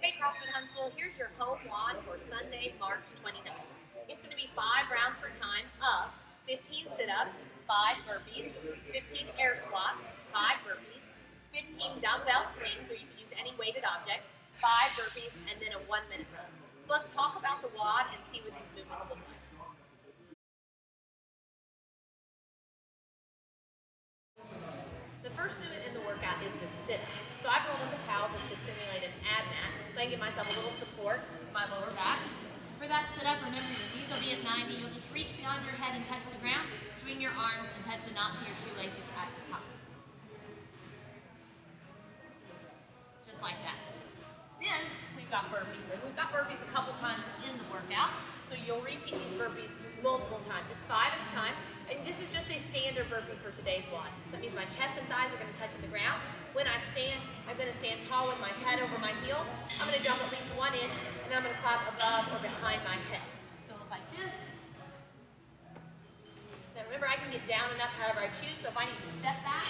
Hey CrossFit Huntsville, here's your home WOD for Sunday, March 29th. It's going to be 5 rounds for time of 15 sit-ups, 5 burpees, 15 air squats, 5 burpees, 15 dumbbell swings, or you can use any weighted object, 5 burpees, and then a 1-minute run. So let's talk about the WOD and see what these movements look like. The first movement in the workout is the sit-up. So I've rolled up the towels just to simulate an ab mat, so I can give myself a little support with my lower back. For that sit-up, remember your knees will be at 90. You'll just reach beyond your head and touch the ground, swing your arms and touch the knots of your shoelaces at the top. Just like that. Then we've got burpees. And we've got burpees a couple times in the workout, so you'll repeat these burpees multiple times. It's 5 at a time. And this is just a standard burpee for today's WOD. So that means my chest and thighs are going to touch the ground. When I stand, I'm going to stand tall with my head over my heels. I'm going to jump at least 1 inch, and I'm going to clap above or behind my head. So look like this. Now remember, I can get down and up however I choose. So if I need to step back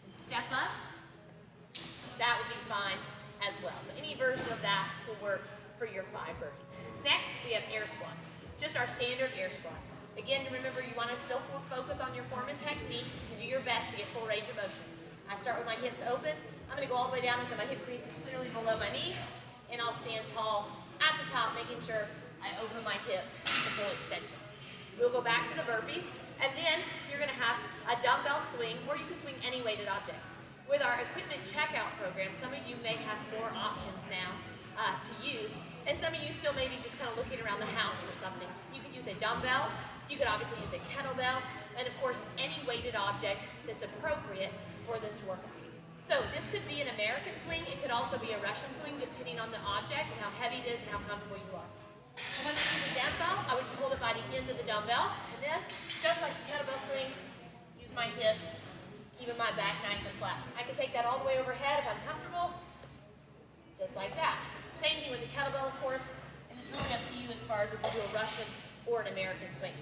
and step up, that would be fine as well. So any version of that will work for your 5 burpees. Next, we have air squats. Just our standard air squat. Again, remember, you want to still focus on your form and technique and do your best to get full range of motion. I start with my hips open. I'm going to go all the way down until my hip crease is clearly below my knee, and I'll stand tall at the top, making sure I open my hips to full extension. We'll go back to the burpees, and then you're going to have a dumbbell swing, or you can swing any weighted object. With our equipment checkout program, some of you may have 4 options now to use, and some of you still may be just kind of looking around the house for something. You could use a dumbbell, you could obviously use a kettlebell, and of course any weighted object that's appropriate for this workout. So this could be an American swing, it could also be a Russian swing depending on the object and how heavy it is and how comfortable you are. When I use a dumbbell, I would just hold it by the end of the dumbbell, and then just like the kettlebell swing, use my hips, keeping my back nice and flat. I can take that all the way overhead if I'm comfortable, just like that. Same thing with the kettlebell, of course, and it's really up to you as far as if you do a Russian or an American swing.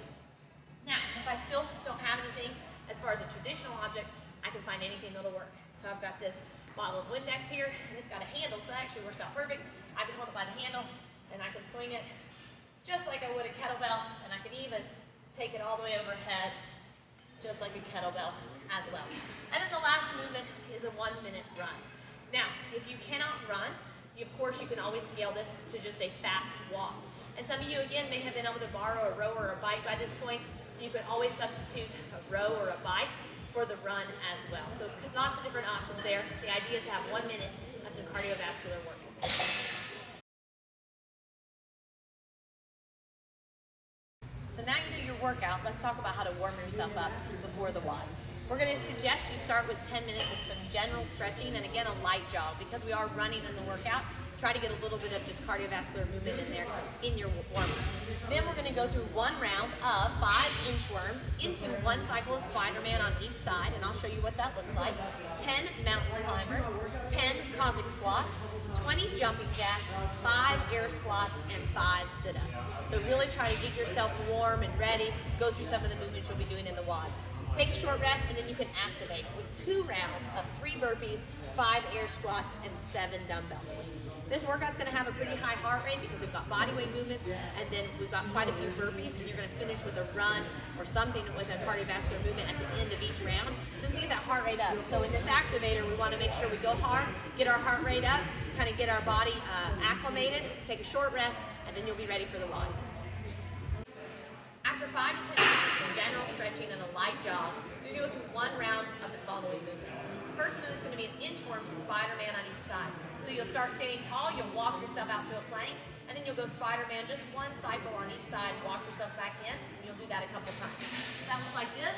Now, if I still don't have anything as far as a traditional object, I can find anything that'll work. So I've got this bottle of Windex here, and it's got a handle, so that actually works out perfect. I can hold it by the handle, and I can swing it just like I would a kettlebell, and I can even take it all the way overhead, just like a kettlebell as well. And then the last movement is a 1-minute run. Now, if you cannot run, of course you can always scale this to just a fast walk. And some of you, again, may have been able to borrow a row or a bike by this point, so you can always substitute a row or a bike for the run as well. So lots of different options there. The idea is to have 1 minute of some cardiovascular work. So now you know your workout, let's talk about how to warm yourself up before the WOD. We're going to suggest you start with 10 minutes of some general stretching and again a light jog because we are running in the workout. Try to get a little bit of just cardiovascular movement in there in your warm-up. Then we're going to go through 1 round of 5 inchworms into 1 cycle of Spider-Man on each side, and I'll show you what that looks like. 10 mountain climbers, 10 Cossack squats, 20 jumping jacks, 5 air squats, and 5 sit-ups. So really try to get yourself warm and ready. Go through some of the movements you'll be doing in the WOD. Take a short rest, and then you can activate with 2 rounds of 3 burpees, 5 air squats, and 7 dumbbell swings. This workout's going to have a pretty high heart rate because we've got body weight movements, and then we've got quite a few burpees, and you're going to finish with a run or something with a cardiovascular movement at the end of each round. So it's going to get that heart rate up. So in this activator, we want to make sure we go hard, get our heart rate up, kind of get our body acclimated, take a short rest, and then you'll be ready for the WOD. After 5 to 10 minutes of general stretching and a light jog, you're going to go through 1 round of the following movements. The first movement is going to be an inchworm to Spider-Man on each side. So you'll start standing tall, you'll walk yourself out to a plank, and then you'll go Spider-Man, just 1 cycle on each side, walk yourself back in, and you'll do that a couple times. That looks like this.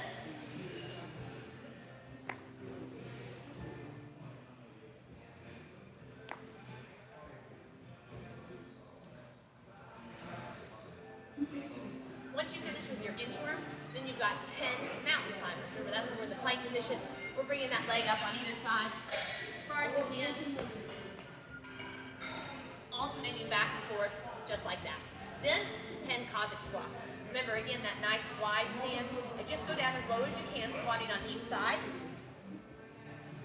Once you finish with your inchworms, then you've got 10 mountain climbers. Remember, that's when we're in the plank position. We're bringing that leg up on either side as far as we can, alternating back and forth just like that. Then 10 Cossack squats. Remember, again, that nice wide stance, and just go down as low as you can, squatting on each side,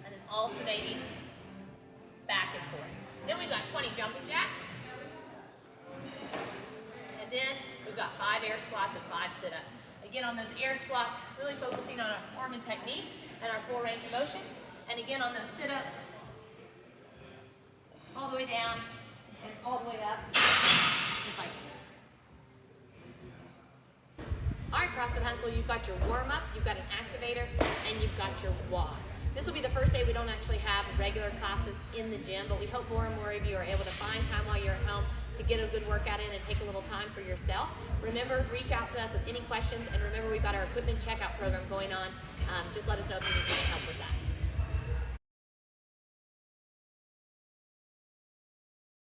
and then alternating back and forth. Then we've got 20 jumping jacks. And then we've got 5 air squats and 5 sit-ups. Again, on those air squats, really focusing on our form and technique and our full range of motion. And again, on those sit-ups, all the way down and all the way up, just like that. All right, CrossFit Huntsville, you've got your warm-up, you've got an activator, and you've got your WOD. This will be the first day we don't actually have regular classes in the gym, but we hope more and more of you are able to find time while you're at home to get a good workout in and take a little time for yourself. Remember, reach out to us with any questions, and remember, we've got our equipment checkout program going on. Just let us know if you need any help with that.